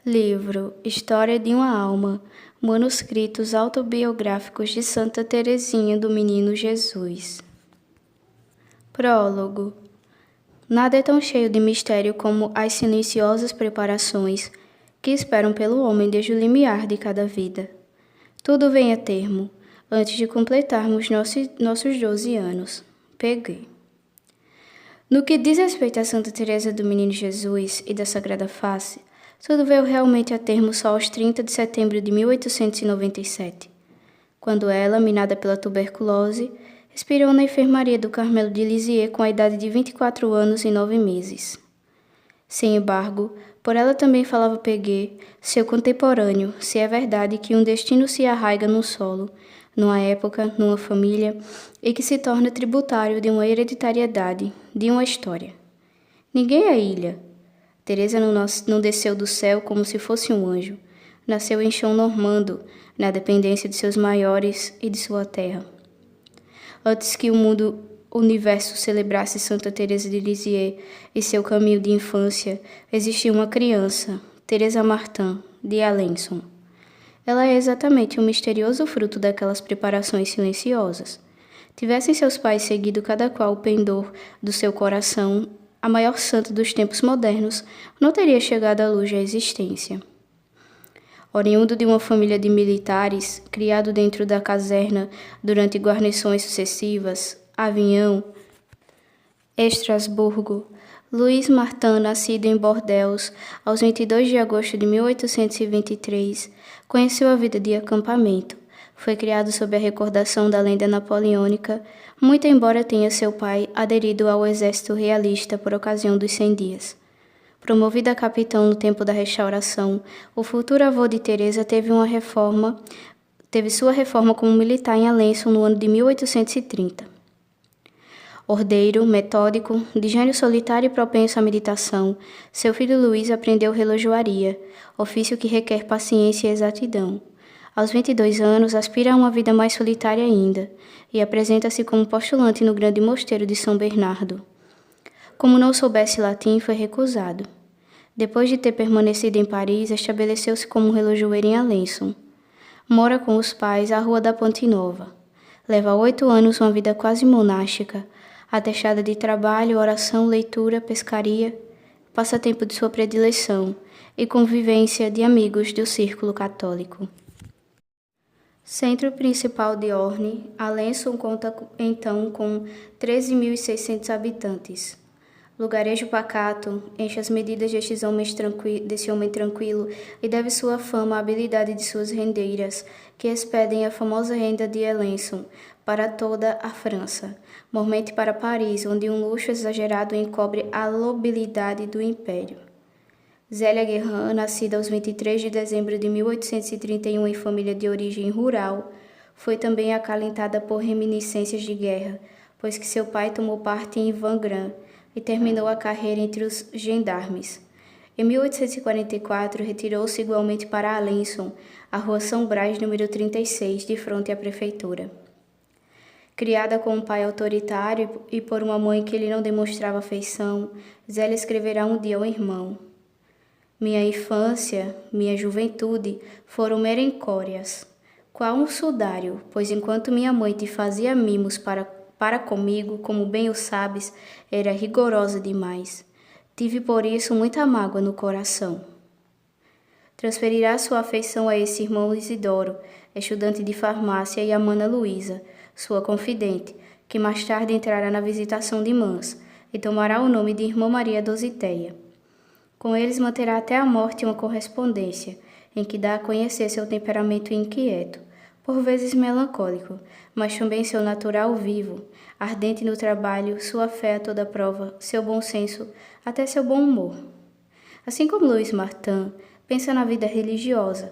Livro História de uma Alma, manuscritos autobiográficos de Santa Teresinha do Menino Jesus. Prólogo. Nada é tão cheio de mistério como as silenciosas preparações que esperam pelo homem desde o limiar de cada vida. Tudo vem a termo, antes de completarmos nossos 12 anos. P.G. No que diz respeito a Santa Teresa do Menino Jesus e da Sagrada Face, tudo veio realmente a termo só aos 30 de setembro de 1897, quando ela, minada pela tuberculose, expirou na enfermaria do Carmelo de Lisieux com a idade de 24 anos e 9 meses. Sem embargo, por ela também falava P.G., seu contemporâneo, se é verdade que um destino se arraiga num solo, numa época, numa família, e que se torna tributário de uma hereditariedade, de uma história. Ninguém é ilha. Teresa não desceu do céu como se fosse um anjo. Nasceu em chão normando, na dependência de seus maiores e de sua terra. Antes que o universo celebrasse Santa Teresa de Lisieux e seu caminho de infância, existia uma criança, Teresa Martin, de Alençon. Ela é exatamente um misterioso fruto daquelas preparações silenciosas. Tivessem seus pais seguido cada qual o pendor do seu coração, a maior santa dos tempos modernos não teria chegado à luz da existência. Oriundo de uma família de militares, criado dentro da caserna durante guarnições sucessivas, Avignon, Estrasburgo, Louis Martin, nascido em Bordeaux aos 22 de agosto de 1823, conheceu a vida de acampamento. Foi criado sob a recordação da lenda napoleônica, muito embora tenha seu pai aderido ao exército realista por ocasião dos 100 dias. Promovido a capitão no tempo da Restauração, o futuro avô de Teresa teve sua reforma como militar em Alençon no ano de 1830. Ordeiro, metódico, de gênio solitário e propenso à meditação, seu filho Luís aprendeu relojoaria, ofício que requer paciência e exatidão. Aos 22 anos, aspira a uma vida mais solitária ainda e apresenta-se como postulante no grande mosteiro de São Bernardo. Como não soubesse latim, foi recusado. Depois de ter permanecido em Paris, estabeleceu-se como relojoeiro em Alençon. Mora com os pais à Rua da Ponte Nova. Leva 8 anos uma vida quase monástica, atestada de trabalho, oração, leitura, pescaria, passatempo de sua predileção e convivência de amigos do círculo católico. Centro principal de Orne, Alençon conta então com 13.600 habitantes. Lugarejo pacato, enche as medidas desse homem tranquilo e deve sua fama à habilidade de suas rendeiras, que expedem a famosa renda de Alençon para toda a França, mormente para Paris, onde um luxo exagerado encobre a lobilidade do império. Zélia Guerrin, nascida aos 23 de dezembro de 1831 em família de origem rural, foi também acalentada por reminiscências de guerra, pois que seu pai tomou parte em Wagram e terminou a carreira entre os gendarmes. Em 1844, retirou-se igualmente para Alençon, a Rua São Brás, número 36, de frente à prefeitura. Criada com um pai autoritário e por uma mãe que lhe não demonstrava afeição, Zélia escreverá um dia ao irmão: minha infância, minha juventude foram merencórias, qual um sudário, pois enquanto minha mãe te fazia mimos para comigo, como bem o sabes, era rigorosa demais. Tive por isso muita mágoa no coração. Transferirá sua afeição a esse irmão Isidoro, estudante de farmácia, e a Mana Luísa, sua confidente, que mais tarde entrará na visitação de Mans e tomará o nome de Irmã Maria Dositeia. Com eles manterá até a morte uma correspondência, em que dá a conhecer seu temperamento inquieto, por vezes melancólico, mas também seu natural vivo, ardente no trabalho, sua fé a toda prova, seu bom senso, até seu bom humor. Assim como Louis Martin, pensa na vida religiosa.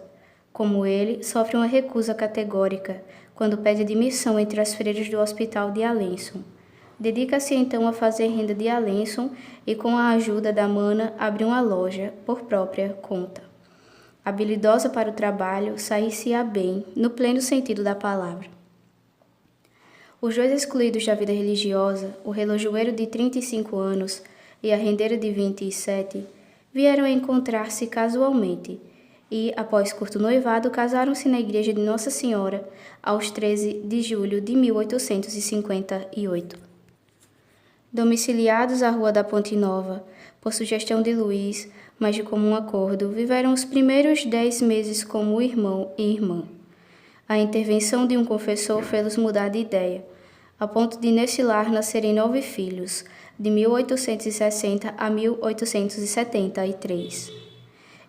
Como ele, sofre uma recusa categórica quando pede admissão entre as freiras do hospital de Alençon. Dedica-se então a fazer renda de Alençon e, com a ajuda da Mana, abre uma loja por própria conta. Habilidosa para o trabalho, sair-se-á bem, no pleno sentido da palavra. Os dois excluídos da vida religiosa, o relojoeiro de 35 anos e a rendeira de 27, vieram a encontrar-se casualmente e, após curto noivado, casaram-se na igreja de Nossa Senhora aos 13 de julho de 1858. Domiciliados à Rua da Ponte Nova, por sugestão de Luiz, mas de comum acordo, viveram os primeiros 10 meses como irmão e irmã. A intervenção de um confessor fez-los mudar de ideia, a ponto de nesse lar nascerem 9 filhos, de 1860 a 1873.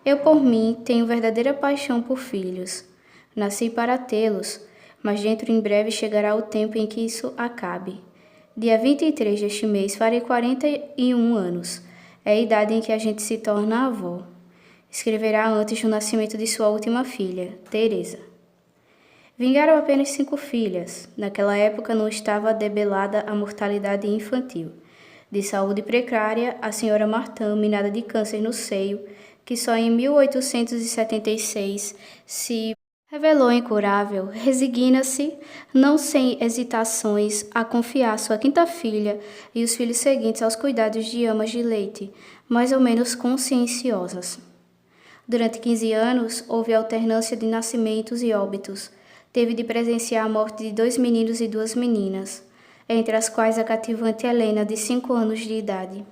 Eu, por mim, tenho verdadeira paixão por filhos. Nasci para tê-los, mas dentro em breve chegará o tempo em que isso acabe. Dia 23 deste mês farei 41 anos. É a idade em que a gente se torna avó. Escreverá antes do nascimento de sua última filha, Teresa. Vingaram apenas 5 filhas. Naquela época não estava debelada a mortalidade infantil. De saúde precária, a senhora Martin, minada de câncer no seio, que só em 1876 se revelou incurável, resigna-se, não sem hesitações, a confiar sua 5ª filha e os filhos seguintes aos cuidados de amas de leite, mais ou menos conscienciosas. Durante 15 anos, houve alternância de nascimentos e óbitos. Teve de presenciar a morte de 2 meninos e 2 meninas, entre as quais a cativante Helena, de 5 anos de idade.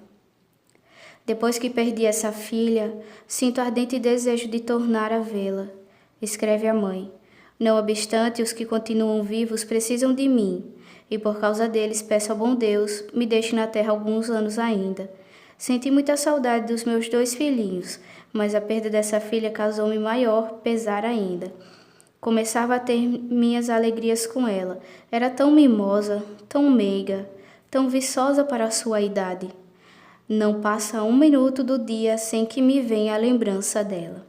Depois que perdi essa filha, sinto ardente desejo de tornar a vê-la, escreve a mãe. Não obstante, os que continuam vivos precisam de mim, e por causa deles peço ao bom Deus, me deixe na terra alguns anos ainda. Senti muita saudade dos meus 2 filhinhos, mas a perda dessa filha causou-me maior pesar ainda. Começava a ter minhas alegrias com ela. Era tão mimosa, tão meiga, tão viçosa para a sua idade. Não passa 1 minuto do dia sem que me venha a lembrança dela.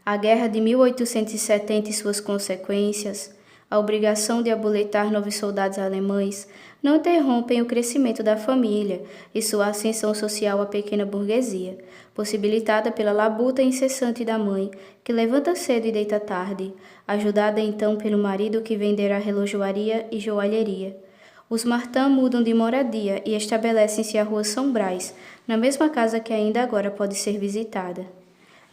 A guerra de 1870 e suas consequências, a obrigação de aboletar novos soldados alemães, não interrompem o crescimento da família e sua ascensão social à pequena burguesia, possibilitada pela labuta incessante da mãe, que levanta cedo e deita tarde, ajudada então pelo marido que venderá relojoaria e joalheria. Os Martin mudam de moradia e estabelecem-se à Rua São Brás, na mesma casa que ainda agora pode ser visitada.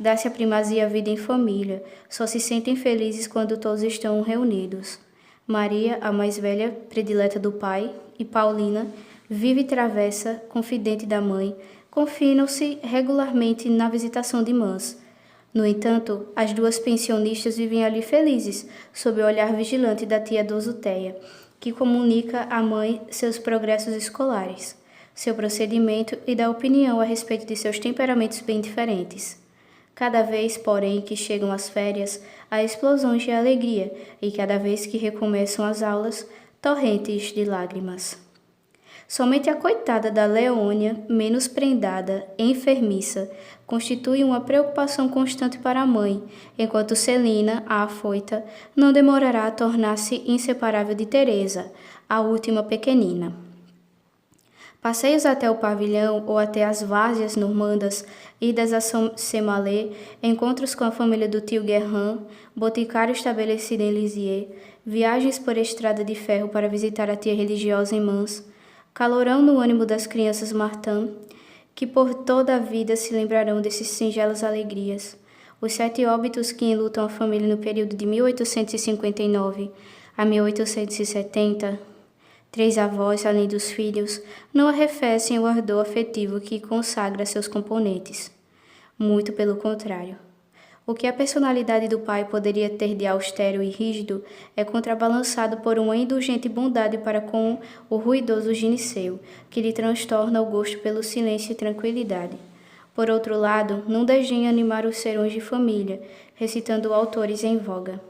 Dá-se a primazia à vida em família, só se sentem felizes quando todos estão reunidos. Maria, a mais velha, predileta do pai, e Paulina, viva e travessa, confidente da mãe, confinam-se regularmente na visitação de mães. No entanto, as 2 pensionistas vivem ali felizes, sob o olhar vigilante da tia Doroteia, que comunica à mãe seus progressos escolares, seu procedimento e dá opinião a respeito de seus temperamentos bem diferentes. Cada vez, porém, que chegam as férias, há explosões de alegria e cada vez que recomeçam as aulas, torrentes de lágrimas. Somente a coitada da Leônia, menos prendada, enfermiça, constitui uma preocupação constante para a mãe, enquanto Celina, a afoita, não demorará a tornar-se inseparável de Teresa, a última pequenina. Passeios até o pavilhão ou até as várzeas normandas, idas a Saint-Malé, encontros com a família do tio Guerrin, boticário estabelecido em Lisieux, viagens por estrada de ferro para visitar a tia religiosa em Mans, calorão no ânimo das crianças Martin, que por toda a vida se lembrarão dessas singelas alegrias. Os 7 óbitos que enlutam a família no período de 1859 a 1870, 3 avós, além dos filhos, não arrefecem o ardor afetivo que consagra seus componentes. Muito pelo contrário. O que a personalidade do pai poderia ter de austero e rígido é contrabalançado por uma indulgente bondade para com o ruidoso Gineceu, que lhe transtorna o gosto pelo silêncio e tranquilidade. Por outro lado, não desdenha animar os serões de família, recitando autores em voga.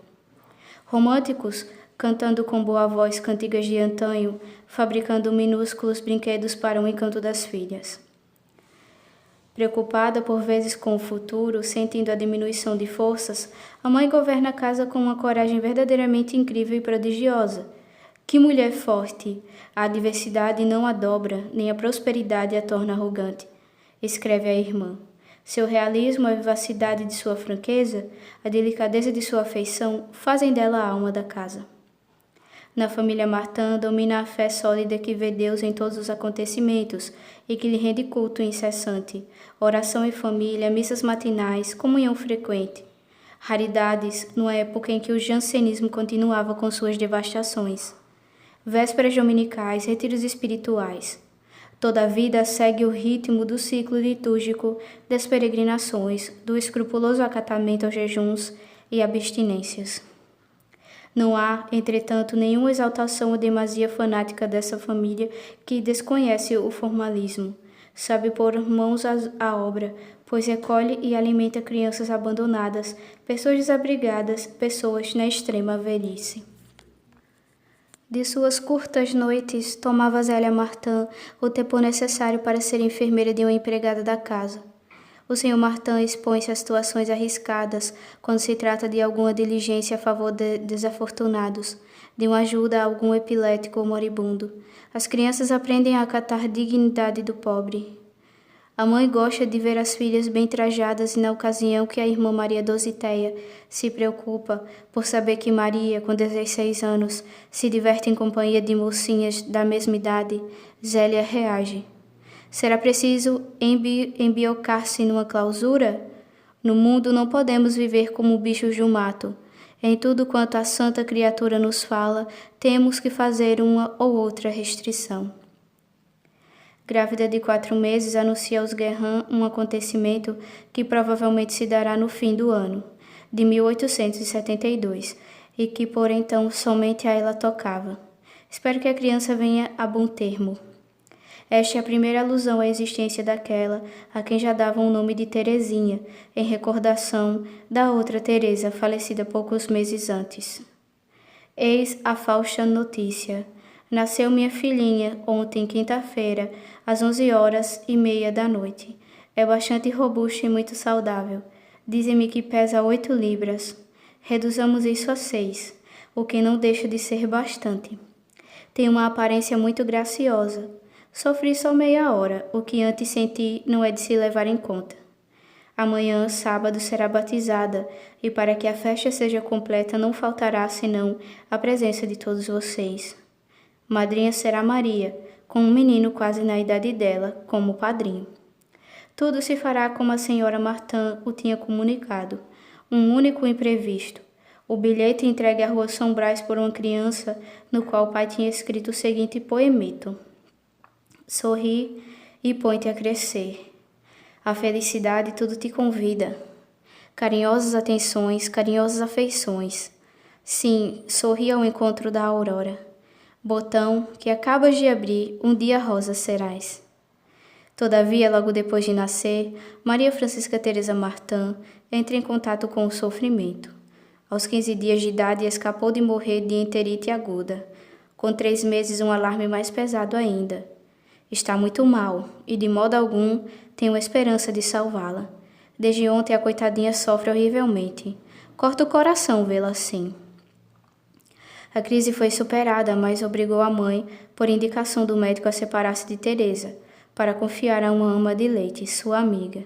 Românticos, cantando com boa voz cantigas de antanho, fabricando minúsculos brinquedos para o encanto das filhas. Preocupada por vezes com o futuro, sentindo a diminuição de forças, a mãe governa a casa com uma coragem verdadeiramente incrível e prodigiosa. Que mulher forte! A adversidade não a dobra, nem a prosperidade a torna arrogante, escreve a irmã. Seu realismo, a vivacidade de sua franqueza, a delicadeza de sua afeição fazem dela a alma da casa. Na família Martin domina a fé sólida que vê Deus em todos os acontecimentos e que lhe rende culto incessante, oração em família, missas matinais, comunhão frequente. Raridades, numa época em que o jansenismo continuava com suas devastações. Vésperas dominicais, retiros espirituais. Toda a vida segue o ritmo do ciclo litúrgico das peregrinações, do escrupuloso acatamento aos jejuns e abstinências. Não há, entretanto, nenhuma exaltação ou demasia fanática dessa família que desconhece o formalismo. Sabe pôr mãos à obra, pois recolhe e alimenta crianças abandonadas, pessoas desabrigadas, pessoas na extrema velhice. De suas curtas noites, tomava Zélia Martin o tempo necessário para ser enfermeira de uma empregada da casa. O Sr. Martin expõe-se a situações arriscadas quando se trata de alguma diligência a favor de desafortunados, de uma ajuda a algum epilético ou moribundo. As crianças aprendem a acatar a dignidade do pobre. A mãe gosta de ver as filhas bem trajadas e na ocasião que a irmã Maria Dositeia se preocupa por saber que Maria, com 16 anos, se diverte em companhia de mocinhas da mesma idade, Zélia reage. Será preciso embiocar-se numa clausura? No mundo não podemos viver como bichos do mato. Em tudo quanto a santa criatura nos fala, temos que fazer uma ou outra restrição. Grávida de 4 meses, anuncia aos Guerrin um acontecimento que provavelmente se dará no fim do ano, de 1872, e que por então somente a ela tocava. Espero que a criança venha a bom termo. Esta é a primeira alusão à existência daquela a quem já davam o nome de Teresinha, em recordação da outra Teresa, falecida poucos meses antes. Eis a fausta notícia. Nasceu minha filhinha ontem, quinta-feira, às 11h30 da noite. É bastante robusta e muito saudável. Dizem-me que pesa 8 libras. Reduzamos isso a 6, o que não deixa de ser bastante. Tem uma aparência muito graciosa. Sofri só meia hora, o que antes senti não é de se levar em conta. Amanhã, sábado, será batizada, e para que a festa seja completa não faltará senão a presença de todos vocês. Madrinha será Maria, com um menino quase na idade dela, como padrinho. Tudo se fará como a senhora Martin o tinha comunicado, um único imprevisto. O bilhete entregue à rua São Brás por uma criança, no qual o pai tinha escrito o seguinte poemeto: sorri e põe-te a crescer. A felicidade tudo te convida. Carinhosas atenções, carinhosas afeições. Sim, sorri ao encontro da aurora. Botão que acabas de abrir, um dia rosa serás. Todavia, logo depois de nascer, Maria Francisca Teresa Martin entra em contato com o sofrimento. Aos 15 dias de idade, escapou de morrer de enterite aguda. Com 3 meses, um alarme mais pesado ainda. Está muito mal, e de modo algum tenho esperança de salvá-la. Desde ontem a coitadinha sofre horrivelmente. Corta o coração vê-la assim. A crise foi superada, mas obrigou a mãe, por indicação do médico, a separar-se de Teresa, para confiar a uma ama de leite, sua amiga.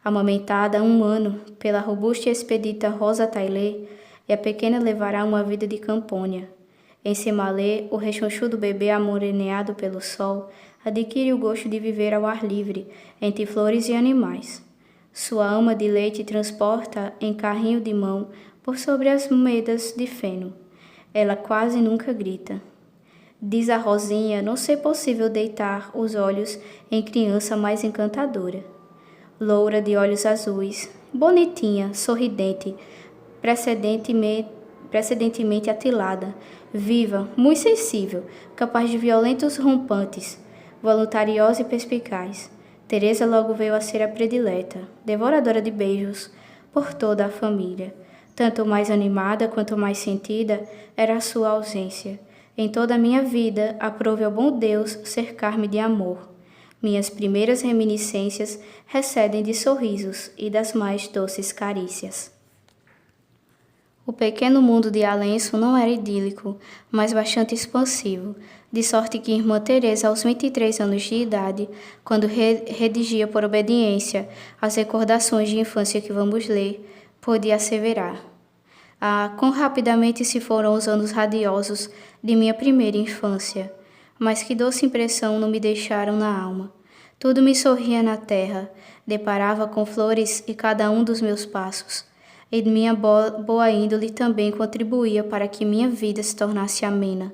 Amamentada há 1 ano pela robusta e expedita Rosa Taillet, e a pequena levará uma vida de campônia. Em Semalê, o rechonchudo bebê amoreneado pelo sol adquire o gosto de viver ao ar livre, entre flores e animais. Sua ama de leite transporta em carrinho de mão por sobre as medas de feno. Ela quase nunca grita. Diz a Rosinha não ser possível deitar os olhos em criança mais encantadora. Loura de olhos azuis, bonitinha, sorridente, precedentemente atilada, viva, muito sensível, capaz de violentos rompantes, voluntariosa e perspicaz. Teresa logo veio a ser a predileta, devoradora de beijos, por toda a família. Tanto mais animada quanto mais sentida era a sua ausência. Em toda a minha vida, aprove ao bom Deus cercar-me de amor. Minhas primeiras reminiscências recedem de sorrisos e das mais doces carícias. O pequeno mundo de Alenço não era idílico, mas bastante expansivo, de sorte que irmã Teresa, aos 23 anos de idade, quando redigia por obediência as recordações de infância que vamos ler, pôde asseverar: Ah, quão rapidamente se foram os anos radiosos de minha primeira infância, mas que doce impressão não me deixaram na alma. Tudo me sorria na terra, deparava com flores e cada um dos meus passos. E minha boa índole também contribuía para que minha vida se tornasse amena.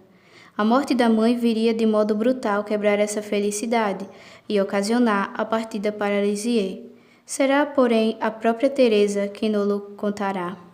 A morte da mãe viria de modo brutal quebrar essa felicidade e ocasionar a partida para Lisieux. Será, porém, a própria Teresa quem nos contará.